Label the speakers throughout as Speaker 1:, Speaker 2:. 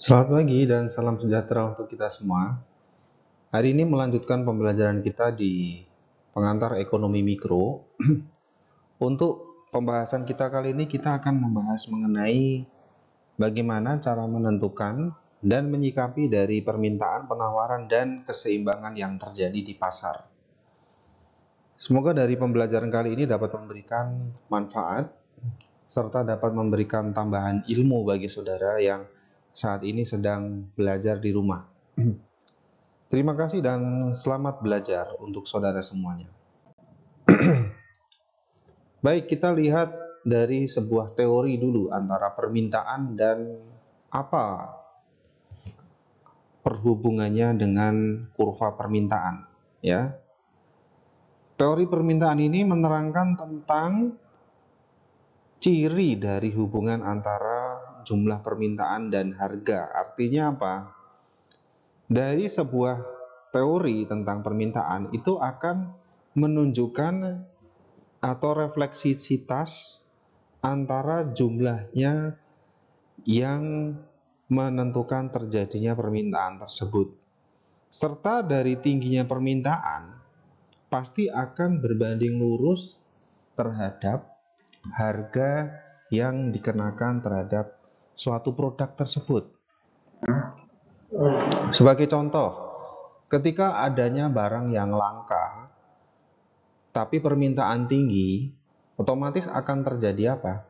Speaker 1: Selamat pagi dan salam sejahtera untuk kita semua. Hari ini melanjutkan pembelajaran kita di pengantar ekonomi mikro. Untuk pembahasan kita kali ini kita akan membahas mengenai bagaimana cara menentukan dan menyikapi dari permintaan, penawaran, dan keseimbangan yang terjadi di pasar. Semoga dari pembelajaran kali ini dapat memberikan manfaat serta dapat memberikan tambahan ilmu bagi saudara yang saat ini sedang belajar di rumah. Terima kasih dan selamat belajar untuk saudara semuanya. Baik, kita lihat dari sebuah teori dulu antara permintaan dan apa perhubungannya dengan kurva permintaan, ya. Teori permintaan ini menerangkan tentang ciri dari hubungan antara jumlah permintaan dan harga. Artinya apa? Dari sebuah teori tentang permintaan itu akan menunjukkan atau refleksivitas antara jumlahnya yang menentukan terjadinya permintaan tersebut. Serta dari tingginya permintaan pasti akan berbanding lurus terhadap harga yang dikenakan terhadap suatu produk tersebut. Sebagai contoh, ketika adanya barang yang langka tapi permintaan tinggi, otomatis akan terjadi apa?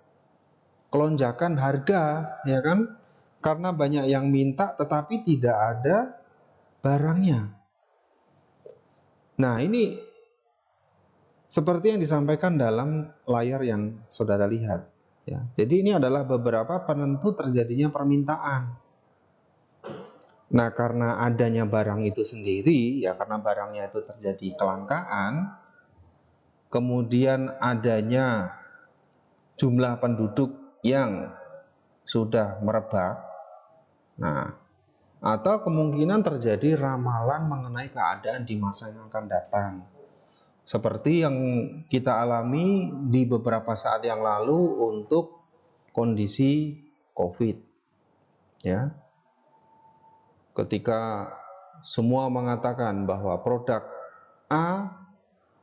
Speaker 1: Kelonjakan harga, ya kan? Karena banyak yang minta tetapi tidak ada barangnya. Nah, ini seperti yang disampaikan dalam layar yang saudara lihat, ya. Jadi ini adalah beberapa penentu terjadinya permintaan. Nah, karena adanya barang itu sendiri, ya karena barangnya itu terjadi kelangkaan, kemudian adanya jumlah penduduk yang sudah merebak, nah, atau kemungkinan terjadi ramalan mengenai keadaan di masa yang akan datang. Seperti yang kita alami di beberapa saat yang lalu untuk kondisi COVID. Ya. Ketika semua mengatakan bahwa produk A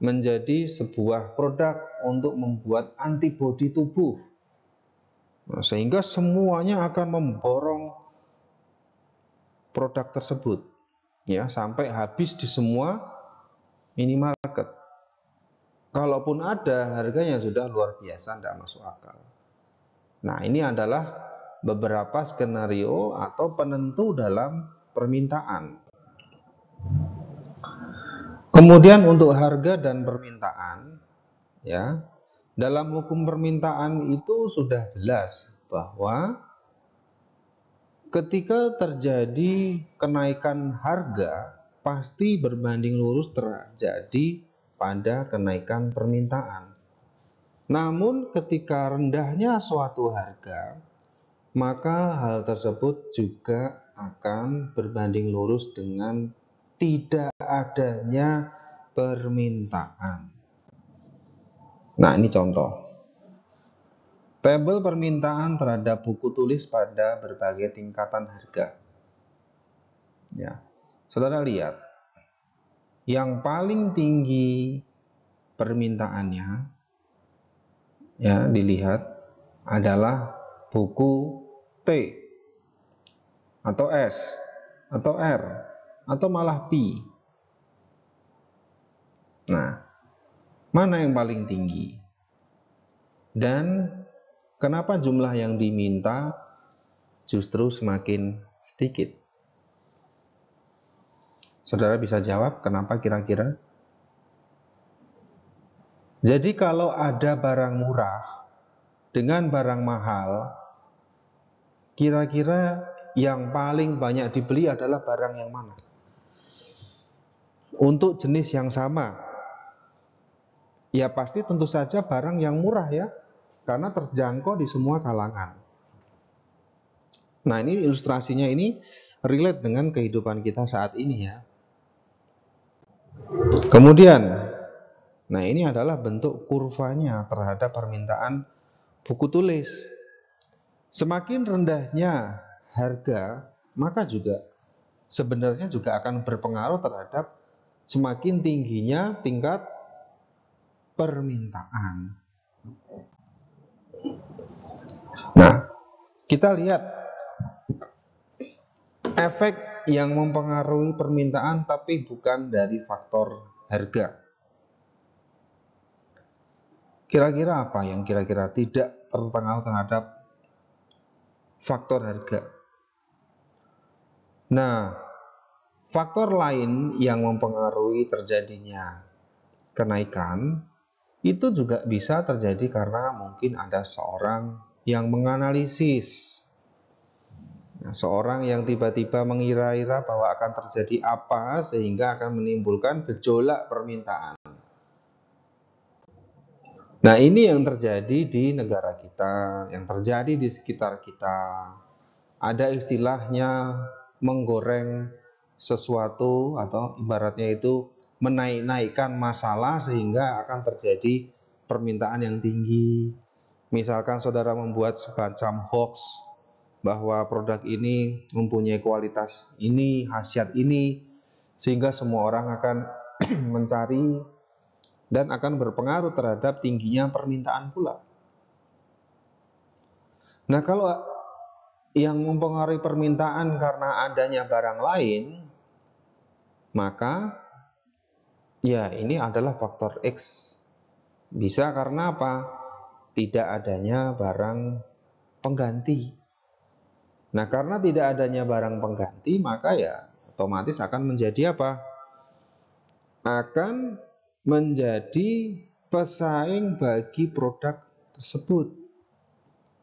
Speaker 1: menjadi sebuah produk untuk membuat antibodi tubuh. Nah, sehingga semuanya akan memborong produk tersebut, ya, sampai habis di semua minimarket. Kalaupun ada, harganya sudah luar biasa, tidak masuk akal. Nah, ini adalah beberapa skenario atau penentu dalam permintaan. Kemudian untuk harga dan permintaan, ya, dalam hukum permintaan itu sudah jelas bahwa ketika terjadi kenaikan harga, pasti berbanding lurus terjadi pada kenaikan permintaan. Namun ketika rendahnya suatu harga, maka hal tersebut juga akan berbanding lurus dengan tidak adanya permintaan. Nah, ini contoh. Tabel permintaan terhadap buku tulis pada berbagai tingkatan harga. Ya, saudara lihat, yang paling tinggi permintaannya, ya, dilihat adalah buku T atau S atau R atau malah P. Nah, mana yang paling tinggi? Dan kenapa jumlah yang diminta justru semakin sedikit? Saudara bisa jawab kenapa kira-kira? Jadi kalau ada barang murah dengan barang mahal, kira-kira yang paling banyak dibeli adalah barang yang mana? Untuk jenis yang sama, ya pasti tentu saja barang yang murah, ya, karena terjangkau di semua kalangan. Nah, ini ilustrasinya ini relate dengan kehidupan kita saat ini, ya. Kemudian, nah ini adalah bentuk kurvanya terhadap permintaan buku tulis. Semakin rendahnya harga, maka juga sebenarnya juga akan berpengaruh terhadap semakin tingginya tingkat permintaan. Nah, kita lihat efek yang mempengaruhi permintaan tapi bukan dari faktor harga. Kira-kira apa yang kira-kira tidak terpengaruh terhadap faktor harga? Nah, faktor lain yang mempengaruhi terjadinya kenaikan itu juga bisa terjadi karena mungkin ada seorang yang menganalisis. Nah, seorang yang tiba-tiba mengira-ira bahwa akan terjadi apa sehingga akan menimbulkan gejolak permintaan. Nah, ini yang terjadi di negara kita, yang terjadi di sekitar kita. Ada istilahnya menggoreng sesuatu atau ibaratnya itu menaik-naikkan masalah sehingga akan terjadi permintaan yang tinggi. Misalkan saudara membuat semacam hoax bahwa produk ini mempunyai kualitas ini, khasiat ini, sehingga semua orang akan mencari dan akan berpengaruh terhadap tingginya permintaan pula. Nah, kalau yang mempengaruhi permintaan karena adanya barang lain, maka ya ini adalah faktor X. Bisa karena apa? Tidak adanya barang pengganti. Nah, karena tidak adanya barang pengganti, maka ya otomatis akan menjadi apa? Akan menjadi pesaing bagi produk tersebut.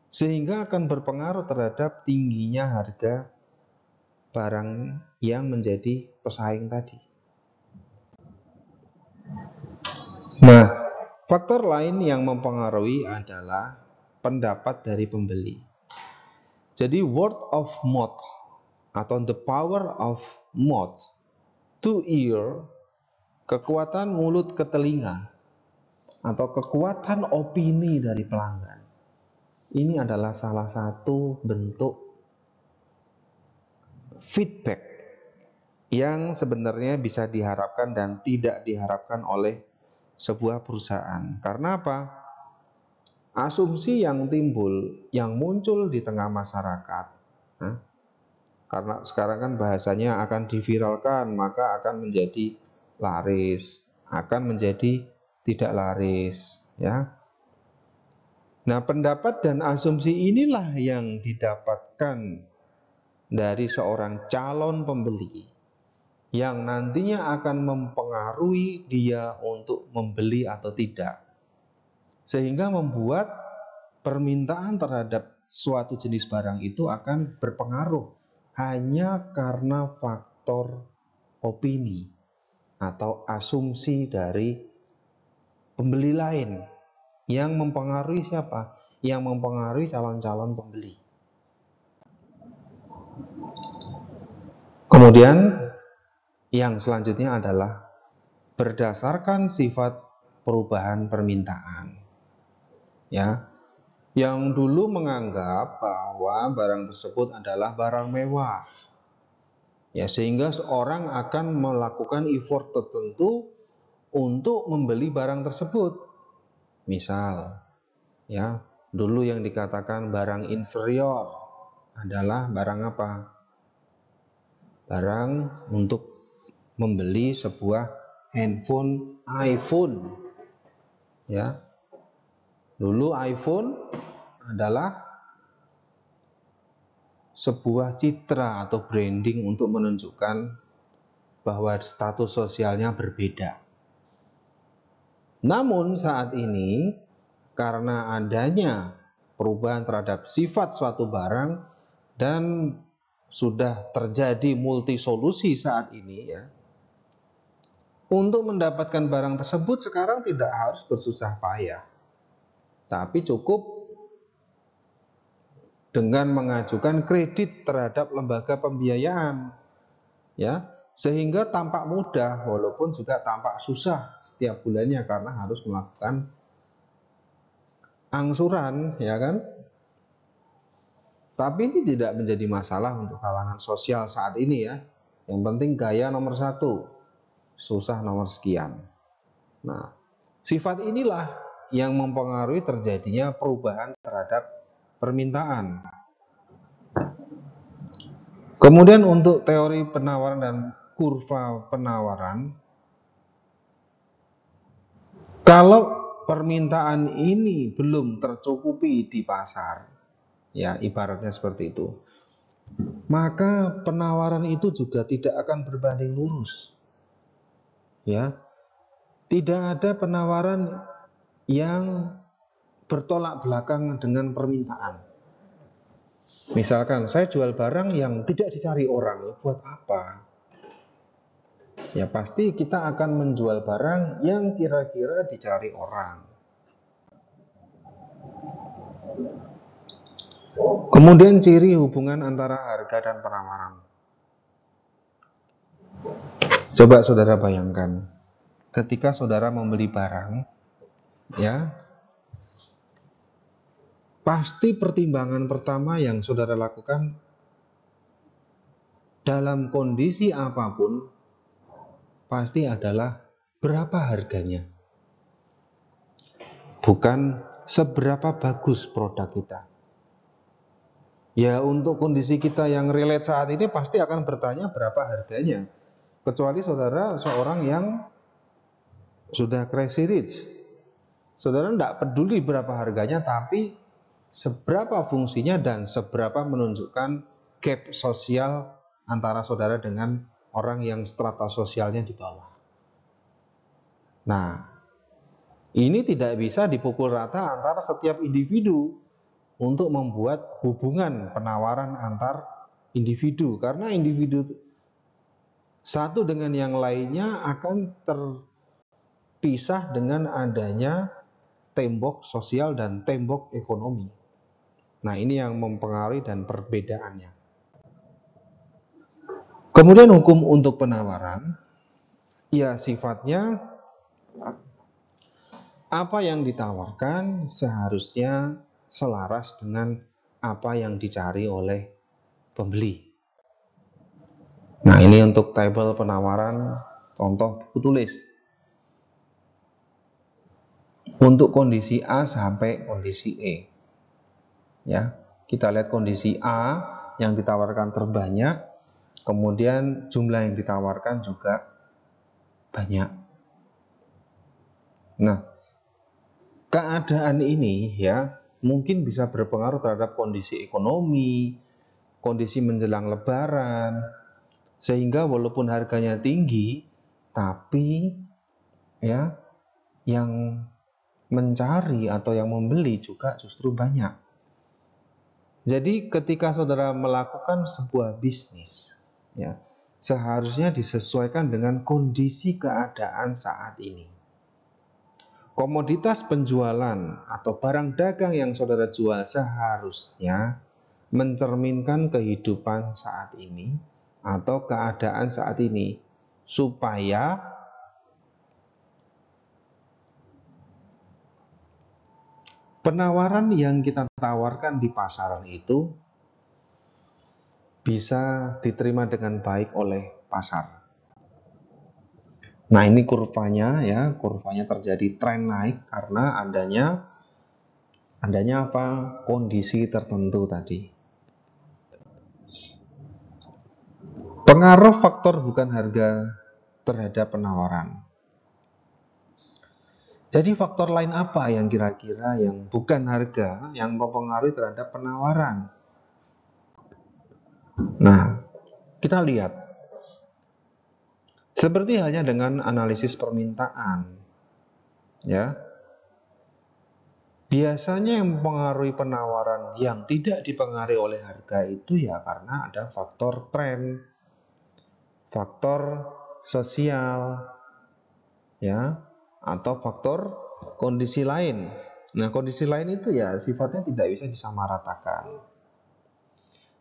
Speaker 1: Sehingga akan berpengaruh terhadap tingginya harga barang yang menjadi pesaing tadi. Nah, faktor lain yang mempengaruhi adalah pendapat dari pembeli. Jadi word of mouth atau the power of mouth to ear, kekuatan mulut ke telinga atau kekuatan opini dari pelanggan. Ini adalah salah satu bentuk feedback yang sebenarnya bisa diharapkan dan tidak diharapkan oleh sebuah perusahaan. Karena apa? Asumsi yang timbul, yang muncul di tengah masyarakat, karena sekarang kan bahasanya akan diviralkan, maka akan menjadi laris, akan menjadi tidak laris, ya. Nah, pendapat dan asumsi inilah yang didapatkan dari seorang calon pembeli yang nantinya akan mempengaruhi dia untuk membeli atau tidak. Sehingga membuat permintaan terhadap suatu jenis barang itu akan berpengaruh hanya karena faktor opini atau asumsi dari pembeli lain. Yang mempengaruhi siapa? Yang mempengaruhi calon-calon pembeli. Kemudian yang selanjutnya adalah berdasarkan sifat perubahan permintaan. Ya, yang dulu menganggap bahwa barang tersebut adalah barang mewah. Ya, sehingga seorang akan melakukan effort tertentu untuk membeli barang tersebut. Misal, ya, dulu yang dikatakan barang inferior adalah barang apa? Barang untuk membeli sebuah handphone iPhone. Ya. Dulu iPhone adalah sebuah citra atau branding untuk menunjukkan bahwa status sosialnya berbeda. Namun saat ini karena adanya perubahan terhadap sifat suatu barang dan sudah terjadi multi solusi saat ini, ya. Untuk mendapatkan barang tersebut sekarang tidak harus bersusah payah. Tapi cukup dengan mengajukan kredit terhadap lembaga pembiayaan, ya. Sehingga tampak mudah walaupun juga tampak susah setiap bulannya karena harus melakukan angsuran, ya kan? Tapi ini tidak menjadi masalah untuk kalangan sosial saat ini ya. Yang penting gaya nomor satu, susah nomor sekian. Nah, sifat inilah yang mempengaruhi terjadinya perubahan terhadap permintaan. Kemudian untuk teori penawaran dan kurva penawaran, kalau permintaan ini belum tercukupi di pasar, ya ibaratnya seperti itu, maka penawaran itu juga tidak akan berbanding lurus. Ya, tidak ada penawaran yang bertolak belakang dengan permintaan. Misalkan saya jual barang yang tidak dicari orang, buat apa? Ya pasti kita akan menjual barang yang kira-kira dicari orang. Kemudian ciri hubungan antara harga dan penawaran. Coba saudara bayangkan, ketika saudara membeli barang, ya, pasti pertimbangan pertama yang saudara lakukan dalam kondisi apapun pasti adalah berapa harganya. Bukan seberapa bagus produk kita. Ya untuk kondisi kita yang relate saat ini pasti akan bertanya berapa harganya. Kecuali saudara seorang yang sudah crazy rich. Saudara tidak peduli berapa harganya, tapi seberapa fungsinya dan seberapa menunjukkan gap sosial antara saudara dengan orang yang strata sosialnya di bawah. Nah, ini tidak bisa dipukul rata antara setiap individu untuk membuat hubungan penawaran antar individu, karena individu satu dengan yang lainnya akan terpisah dengan adanya tembok sosial dan tembok ekonomi. Nah, ini yang mempengaruhi dan perbedaannya. Kemudian hukum untuk penawaran, ya sifatnya apa yang ditawarkan seharusnya selaras dengan apa yang dicari oleh pembeli. Nah, ini untuk tabel penawaran, contoh buku tulis. Untuk kondisi A sampai kondisi E. Ya, kita lihat kondisi A yang ditawarkan terbanyak, kemudian jumlah yang ditawarkan juga banyak. Nah, keadaan ini ya mungkin bisa berpengaruh terhadap kondisi ekonomi, kondisi menjelang lebaran, sehingga walaupun harganya tinggi, tapi ya yang mencari atau yang membeli juga justru banyak. Jadi ketika saudara melakukan sebuah bisnis, ya, seharusnya disesuaikan dengan kondisi keadaan saat ini. Komoditas penjualan atau barang dagang yang saudara jual seharusnya mencerminkan kehidupan saat ini atau keadaan saat ini, supaya penawaran yang kita tawarkan di pasaran itu bisa diterima dengan baik oleh pasar. Nah, ini kurvanya ya, kurvanya terjadi tren naik karena adanya apa? Kondisi tertentu tadi. Pengaruh faktor bukan harga terhadap penawaran. Jadi faktor lain apa yang kira-kira yang bukan harga yang mempengaruhi terhadap penawaran? Nah, kita lihat. Seperti halnya dengan analisis permintaan. Ya. Biasanya yang mempengaruhi penawaran yang tidak dipengaruhi oleh harga itu ya karena ada faktor tren, faktor sosial, ya, atau faktor kondisi lain. Nah, kondisi lain itu ya sifatnya tidak bisa disamaratakan.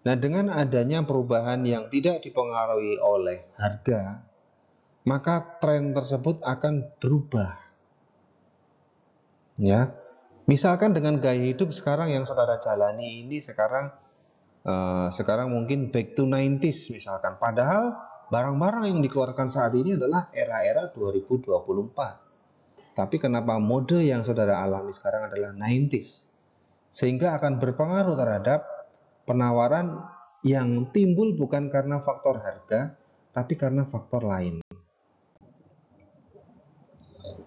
Speaker 1: Nah, dengan adanya perubahan yang tidak dipengaruhi oleh harga, maka tren tersebut akan berubah. Ya. Misalkan dengan gaya hidup sekarang yang saudara jalani ini sekarang Sekarang mungkin back to 90s misalkan. Padahal barang-barang yang dikeluarkan saat ini adalah era-era 2024. Tapi kenapa mode yang saudara alami sekarang adalah 90s? Sehingga akan berpengaruh terhadap penawaran yang timbul bukan karena faktor harga, tapi karena faktor lain.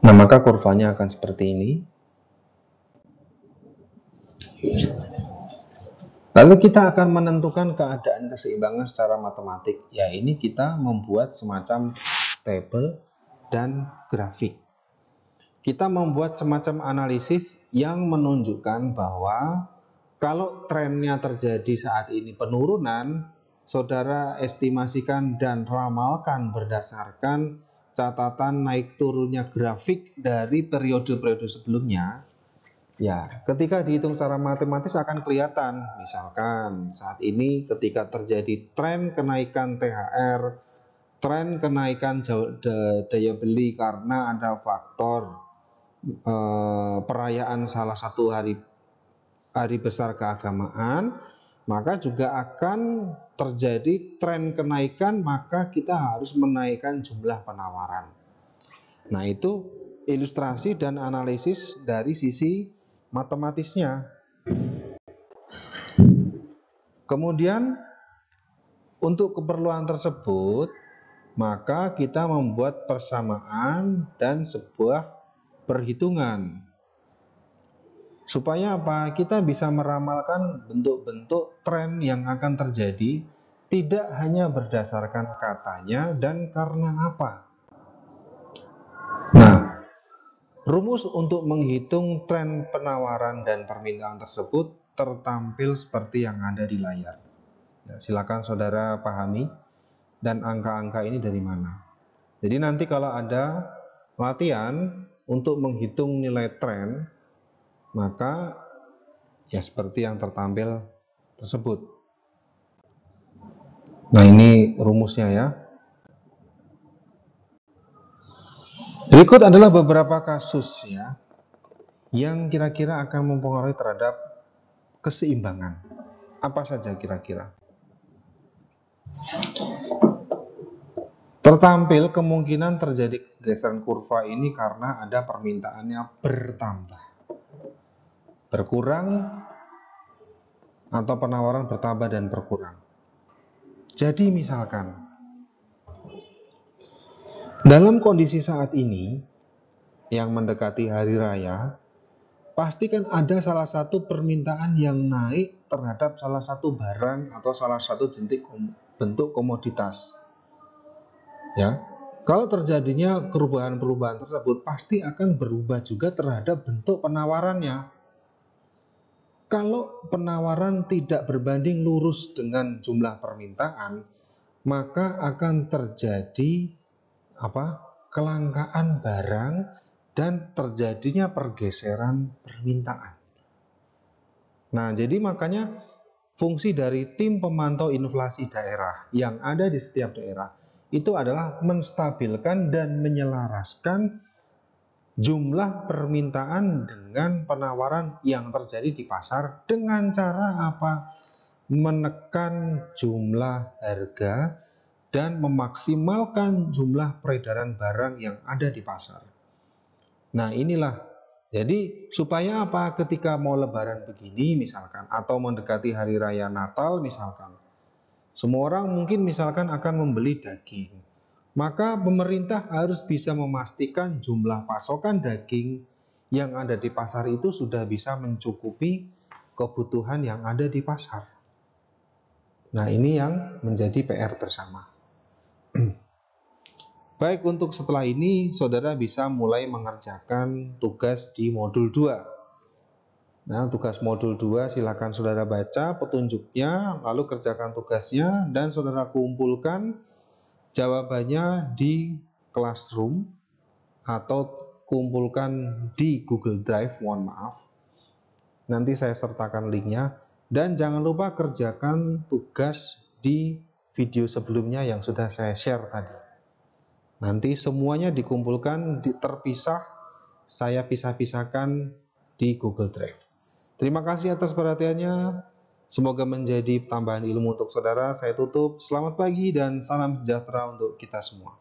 Speaker 1: Nah, maka kurvanya akan seperti ini. Lalu kita akan menentukan keadaan keseimbangan secara matematik. Ya, ini kita membuat semacam tabel dan grafik. Kita membuat semacam analisis yang menunjukkan bahwa kalau trennya terjadi saat ini penurunan, saudara estimasikan dan ramalkan berdasarkan catatan naik turunnya grafik dari periode-periode sebelumnya. Ya, ketika dihitung secara matematis akan kelihatan. Misalkan saat ini ketika terjadi tren kenaikan THR, tren kenaikan daya beli karena ada faktor perayaan salah satu hari besar keagamaan, maka juga akan terjadi tren kenaikan, maka kita harus menaikkan jumlah penawaran. Nah, itu ilustrasi dan analisis dari sisi matematisnya. Kemudian untuk keperluan tersebut, maka kita membuat persamaan dan sebuah perhitungan. Supaya apa? Kita bisa meramalkan bentuk-bentuk tren yang akan terjadi, tidak hanya berdasarkan katanya dan karena apa. Nah, rumus untuk menghitung tren penawaran dan permintaan tersebut tertampil seperti yang ada di layar. Ya, silakan saudara pahami dan angka-angka ini dari mana. Jadi nanti kalau ada latihan untuk menghitung nilai tren, maka ya seperti yang tertampil tersebut. Nah, ini rumusnya ya. Berikut adalah beberapa kasus ya yang kira-kira akan mempengaruhi terhadap keseimbangan. Apa saja kira-kira? Tertampil kemungkinan terjadi geseran kurva ini karena ada permintaannya bertambah, berkurang, atau penawaran bertambah dan berkurang. Jadi misalkan dalam kondisi saat ini yang mendekati hari raya, pasti kan ada salah satu permintaan yang naik terhadap salah satu barang atau salah satu bentuk komoditas. Ya, kalau terjadinya perubahan-perubahan tersebut pasti akan berubah juga terhadap bentuk penawarannya. Kalau penawaran tidak berbanding lurus dengan jumlah permintaan, maka akan terjadi kelangkaan barang dan terjadinya pergeseran permintaan. Nah, jadi makanya fungsi dari tim pemantau inflasi daerah yang ada di setiap daerah itu adalah menstabilkan dan menyelaraskan jumlah permintaan dengan penawaran yang terjadi di pasar dengan cara apa? Menekan jumlah harga dan memaksimalkan jumlah peredaran barang yang ada di pasar. Nah, inilah. Jadi, supaya apa? Ketika mau lebaran begini misalkan, atau mendekati hari raya Natal misalkan, semua orang mungkin misalkan akan membeli daging. Maka pemerintah harus bisa memastikan jumlah pasokan daging yang ada di pasar itu sudah bisa mencukupi kebutuhan yang ada di pasar. Nah, ini yang menjadi PR bersama. Baik, untuk setelah ini saudara bisa mulai mengerjakan tugas di modul 2. Nah, tugas modul 2 silakan saudara baca petunjuknya, lalu kerjakan tugasnya dan saudara kumpulkan jawabannya di Classroom atau kumpulkan di Google Drive, mohon maaf. Nanti saya sertakan linknya dan jangan lupa kerjakan tugas di video sebelumnya yang sudah saya share tadi. Nanti semuanya dikumpulkan, terpisah, saya pisah-pisahkan di Google Drive. Terima kasih atas perhatiannya. Semoga menjadi tambahan ilmu untuk saudara. Saya tutup. Selamat pagi dan salam sejahtera untuk kita semua.